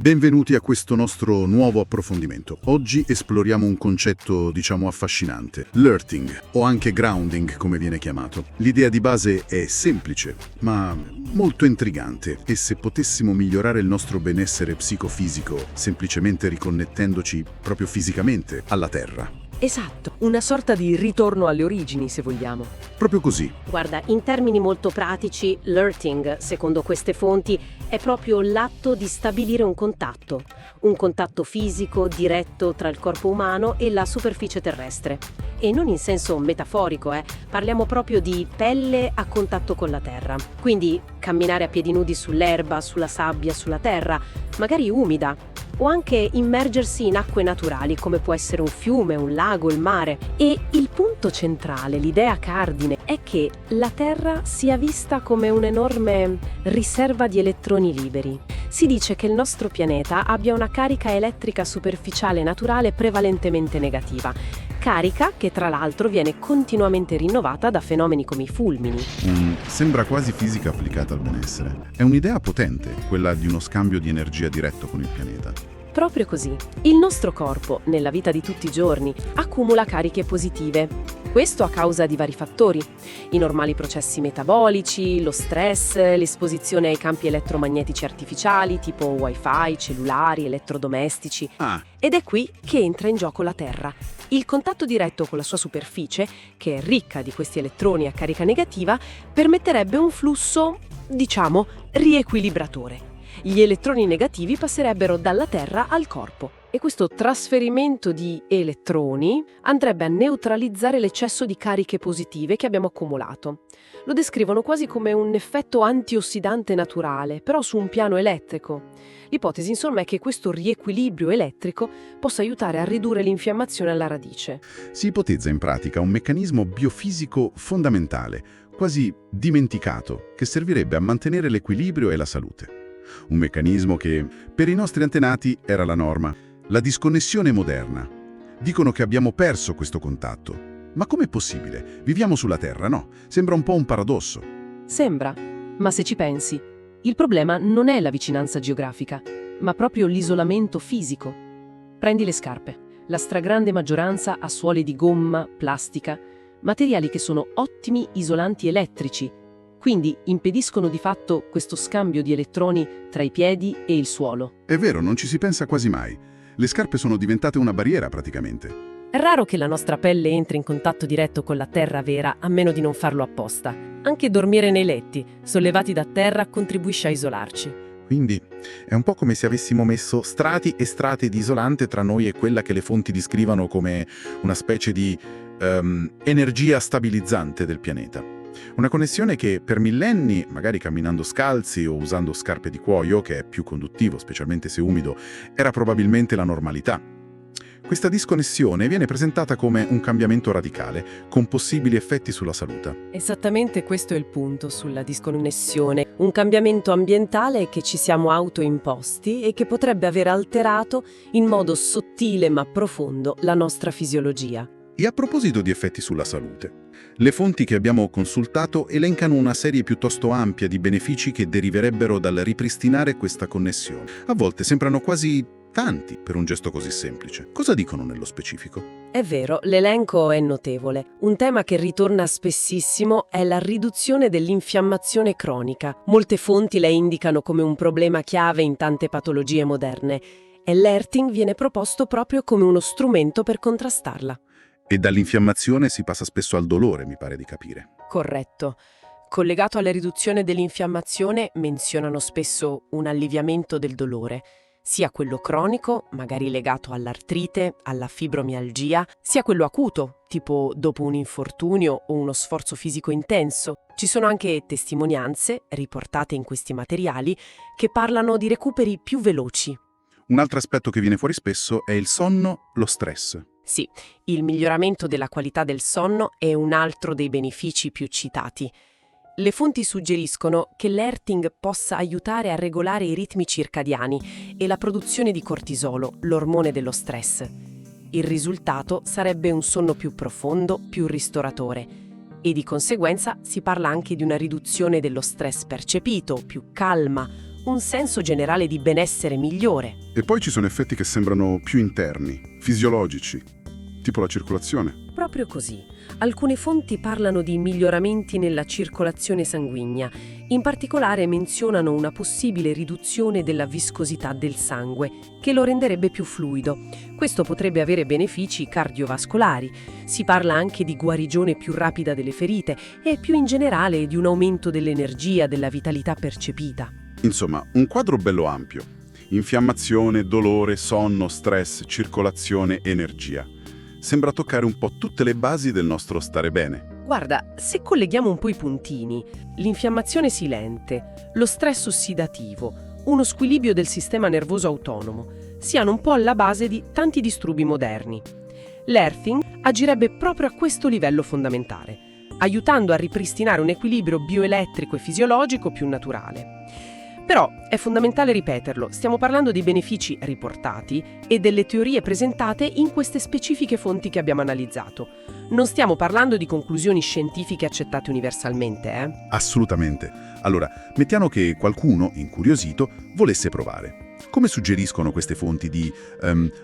Benvenuti a questo nostro nuovo approfondimento. Oggi esploriamo un concetto, affascinante, l'earthing, o anche grounding come viene chiamato. L'idea di base è semplice, ma molto intrigante. E se potessimo migliorare il nostro benessere psicofisico semplicemente riconnettendoci proprio fisicamente alla Terra? Esatto, una sorta di ritorno alle origini, se vogliamo. Proprio così. Guarda, in termini molto pratici, l'earthing, secondo queste fonti, è proprio l'atto di stabilire un contatto fisico diretto tra il corpo umano e la superficie terrestre. E non in senso metaforico, parliamo proprio di pelle a contatto con la terra. Quindi camminare a piedi nudi sull'erba, sulla sabbia, sulla terra, magari umida, o anche immergersi in acque naturali come può essere un fiume, un lago, il mare. E il punto centrale, l'idea cardine, è che la Terra sia vista come un'enorme riserva di elettroni liberi. Si dice che il nostro pianeta abbia una carica elettrica superficiale naturale prevalentemente negativa, carica che tra l'altro viene continuamente rinnovata da fenomeni come i fulmini. Sembra quasi fisica applicata al benessere. È un'idea potente, quella di uno scambio di energia diretto con il pianeta. Proprio così. Il nostro corpo, nella vita di tutti i giorni, accumula cariche positive. Questo a causa di vari fattori: i normali processi metabolici, lo stress, l'esposizione ai campi elettromagnetici artificiali tipo wifi, cellulari, elettrodomestici. Ed è qui che entra in gioco la Terra. Il contatto diretto con la sua superficie, che è ricca di questi elettroni a carica negativa, permetterebbe un flusso, riequilibratore. Gli elettroni negativi passerebbero dalla Terra al corpo e questo trasferimento di elettroni andrebbe a neutralizzare l'eccesso di cariche positive che abbiamo accumulato. Lo descrivono quasi come un effetto antiossidante naturale, però su un piano elettrico. L'ipotesi, insomma, è che questo riequilibrio elettrico possa aiutare a ridurre l'infiammazione alla radice. Si ipotizza in pratica un meccanismo biofisico fondamentale, quasi dimenticato, che servirebbe a mantenere l'equilibrio e la salute. Un meccanismo che, per i nostri antenati, era la norma. La disconnessione moderna. Dicono che abbiamo perso questo contatto. Ma com'è possibile? Viviamo sulla Terra, no? Sembra un po' un paradosso. Sembra, ma se ci pensi, il problema non è la vicinanza geografica, ma proprio l'isolamento fisico. Prendi le scarpe. La stragrande maggioranza ha suole di gomma, plastica, materiali che sono ottimi isolanti elettrici, quindi impediscono di fatto questo scambio di elettroni tra i piedi e il suolo. È vero, non ci si pensa quasi mai. Le scarpe sono diventate una barriera praticamente. È raro che la nostra pelle entri in contatto diretto con la terra vera, a meno di non farlo apposta. Anche dormire nei letti, sollevati da terra, contribuisce a isolarci. Quindi è un po' come se avessimo messo strati e strati di isolante tra noi e quella che le fonti descrivono come una specie di energia stabilizzante del pianeta. Una connessione che per millenni, magari camminando scalzi o usando scarpe di cuoio, che è più conduttivo, specialmente se umido, era probabilmente la normalità. Questa disconnessione viene presentata come un cambiamento radicale, con possibili effetti sulla salute. Esattamente questo è il punto sulla disconnessione. Un cambiamento ambientale che ci siamo autoimposti e che potrebbe aver alterato in modo sottile ma profondo la nostra fisiologia. E a proposito di effetti sulla salute, le fonti che abbiamo consultato elencano una serie piuttosto ampia di benefici che deriverebbero dal ripristinare questa connessione. A volte sembrano quasi tanti per un gesto così semplice. Cosa dicono nello specifico? È vero, l'elenco è notevole. Un tema che ritorna spessissimo è la riduzione dell'infiammazione cronica. Molte fonti la indicano come un problema chiave in tante patologie moderne e l'earthing viene proposto proprio come uno strumento per contrastarla. E dall'infiammazione si passa spesso al dolore, mi pare di capire. Corretto. Collegato alla riduzione dell'infiammazione menzionano spesso un alleviamento del dolore, sia quello cronico, magari legato all'artrite, alla fibromialgia, sia quello acuto, tipo dopo un infortunio o uno sforzo fisico intenso. Ci sono anche testimonianze, riportate in questi materiali, che parlano di recuperi più veloci. Un altro aspetto che viene fuori spesso è il sonno, lo stress. Sì, il miglioramento della qualità del sonno è un altro dei benefici più citati. Le fonti suggeriscono che l'earthing possa aiutare a regolare i ritmi circadiani e la produzione di cortisolo, l'ormone dello stress. Il risultato sarebbe un sonno più profondo, più ristoratore. E di conseguenza si parla anche di una riduzione dello stress percepito, più calma, un senso generale di benessere migliore. E poi ci sono effetti che sembrano più interni, fisiologici, tipo la circolazione. Proprio così. Alcune fonti parlano di miglioramenti nella circolazione sanguigna. In particolare menzionano una possibile riduzione della viscosità del sangue, che lo renderebbe più fluido. Questo potrebbe avere benefici cardiovascolari. Si parla anche di guarigione più rapida delle ferite e più in generale di un aumento dell'energia, della vitalità percepita. Insomma, un quadro bello ampio. Infiammazione, dolore, sonno, stress, circolazione, energia. Sembra toccare un po' tutte le basi del nostro stare bene. Guarda, se colleghiamo un po' i puntini, l'infiammazione silente, lo stress ossidativo, uno squilibrio del sistema nervoso autonomo, siano un po' alla base di tanti disturbi moderni. L'earthing agirebbe proprio a questo livello fondamentale, aiutando a ripristinare un equilibrio bioelettrico e fisiologico più naturale. Però è fondamentale ripeterlo, stiamo parlando di benefici riportati e delle teorie presentate in queste specifiche fonti che abbiamo analizzato. Non stiamo parlando di conclusioni scientifiche accettate universalmente, Assolutamente. Allora, mettiamo che qualcuno, incuriosito, volesse provare. Come suggeriscono queste fonti di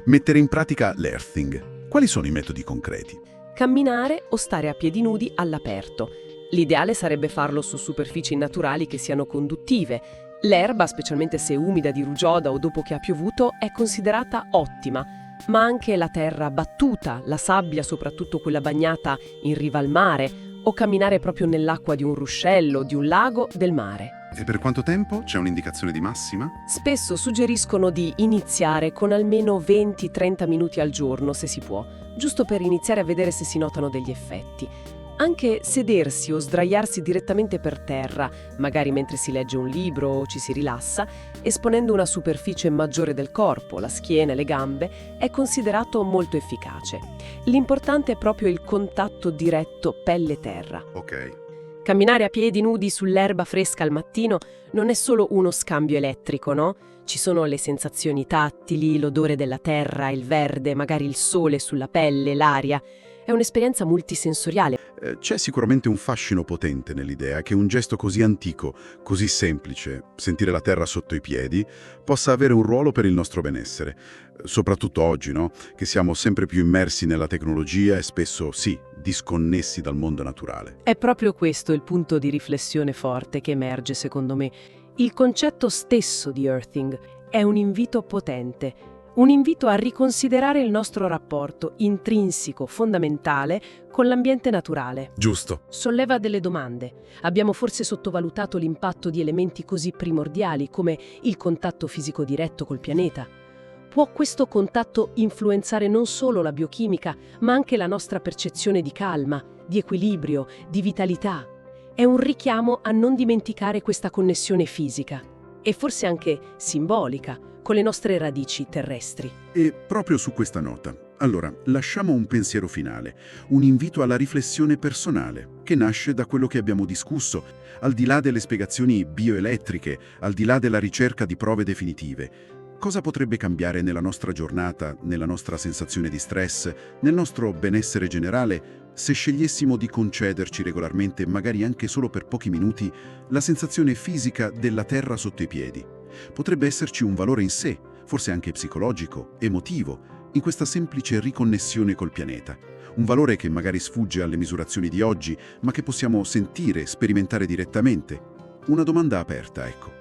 mettere in pratica l'earthing? Quali sono i metodi concreti? Camminare o stare a piedi nudi all'aperto. L'ideale sarebbe farlo su superfici naturali che siano conduttive. L'erba, specialmente se umida di rugiada o dopo che ha piovuto, è considerata ottima, ma anche la terra battuta, la sabbia, soprattutto quella bagnata in riva al mare, o camminare proprio nell'acqua di un ruscello, di un lago, del mare. E per quanto tempo? C'è un'indicazione di massima? Spesso suggeriscono di iniziare con almeno 20-30 minuti al giorno, se si può, giusto per iniziare a vedere se si notano degli effetti. Anche sedersi o sdraiarsi direttamente per terra, magari mentre si legge un libro o ci si rilassa, esponendo una superficie maggiore del corpo, la schiena e le gambe, è considerato molto efficace. L'importante è proprio il contatto diretto pelle-terra. Ok. Camminare a piedi nudi sull'erba fresca al mattino non è solo uno scambio elettrico, no? Ci sono le sensazioni tattili, l'odore della terra, il verde, magari il sole sulla pelle, l'aria. È un'esperienza multisensoriale. C'è sicuramente un fascino potente nell'idea che un gesto così antico, così semplice, sentire la terra sotto i piedi, possa avere un ruolo per il nostro benessere. Soprattutto oggi, no? Che siamo sempre più immersi nella tecnologia e spesso, sì, disconnessi dal mondo naturale. È proprio questo il punto di riflessione forte che emerge, secondo me. Il concetto stesso di earthing è un invito potente. Un invito a riconsiderare il nostro rapporto intrinseco, fondamentale, con l'ambiente naturale. Giusto. Solleva delle domande. Abbiamo forse sottovalutato l'impatto di elementi così primordiali come il contatto fisico diretto col pianeta? Può questo contatto influenzare non solo la biochimica, ma anche la nostra percezione di calma, di equilibrio, di vitalità? È un richiamo a non dimenticare questa connessione fisica e forse anche simbolica con le nostre radici terrestri. E proprio su questa nota, allora, lasciamo un pensiero finale, un invito alla riflessione personale, che nasce da quello che abbiamo discusso, al di là delle spiegazioni bioelettriche, al di là della ricerca di prove definitive. Cosa potrebbe cambiare nella nostra giornata, nella nostra sensazione di stress, nel nostro benessere generale, se scegliessimo di concederci regolarmente, magari anche solo per pochi minuti, la sensazione fisica della terra sotto i piedi? Potrebbe esserci un valore in sé, forse anche psicologico, emotivo, in questa semplice riconnessione col pianeta. Un valore che magari sfugge alle misurazioni di oggi, ma che possiamo sentire, sperimentare direttamente. Una domanda aperta, ecco.